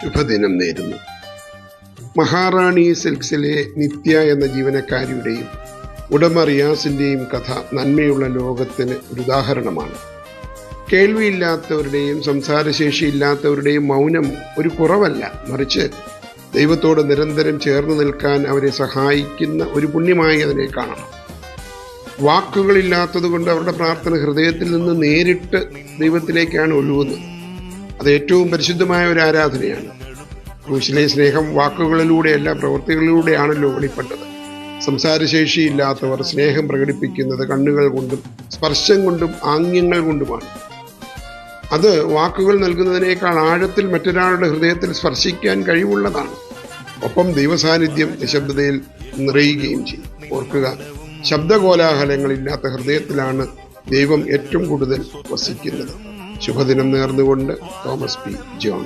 ശുഭദിനം നേരുന്നു. മഹാറാണി സിൽക്സിലെ നിത്യ എന്ന ജീവനക്കാരിയുടെയും ഉടമ റിയാസിൻ്റെയും കഥ നന്മയുള്ള ലോകത്തിന് ഒരു ഉദാഹരണമാണ്. കേൾവിയില്ലാത്തവരുടെയും സംസാരശേഷിയില്ലാത്തവരുടെയും മൗനം ഒരു കുറവല്ല, മറിച്ച് ദൈവത്തോട് നിരന്തരം ചേർന്ന് നിൽക്കാൻ അവരെ സഹായിക്കുന്ന ഒരു പുണ്യമായി അതിനെ കാണണം. വാക്കുകളില്ലാത്തതുകൊണ്ട് അവരുടെ പ്രാർത്ഥന ഹൃദയത്തിൽ നിന്ന് നേരിട്ട് ദൈവത്തിലേക്കാണ് ഒഴുകുന്നത്. അത് ഏറ്റവും പരിശുദ്ധമായ ഒരു ആരാധനയാണ്. ക്രൂശിലെ സ്നേഹം വാക്കുകളിലൂടെയല്ല, പ്രവൃത്തികളിലൂടെയാണല്ലോ വെളിപ്പെട്ടത്. സംസാരശേഷിയില്ലാത്തവർ സ്നേഹം പ്രകടിപ്പിക്കുന്നത് കണ്ണുകൾ കൊണ്ടും സ്പർശം കൊണ്ടും ആംഗ്യങ്ങൾ കൊണ്ടുമാണ്. അത് വാക്കുകൾ നൽകുന്നതിനേക്കാൾ ആഴത്തിൽ മറ്റൊരാളുടെ ഹൃദയത്തിൽ സ്പർശിക്കാൻ കഴിവുള്ളതാണ്. ഒപ്പം ദൈവസാന്നിധ്യം നിശബ്ദതയിൽ നിറയുകയും ചെയ്യും. ഓർക്കുക, ശബ്ദകോലാഹലങ്ങളില്ലാത്ത ഹൃദയത്തിലാണ് ദൈവം ഏറ്റവും കൂടുതൽ വസിക്കുന്നത്. ശുഭദിനം നേർന്നുകൊണ്ട് തോമസ് പി ജോൺ.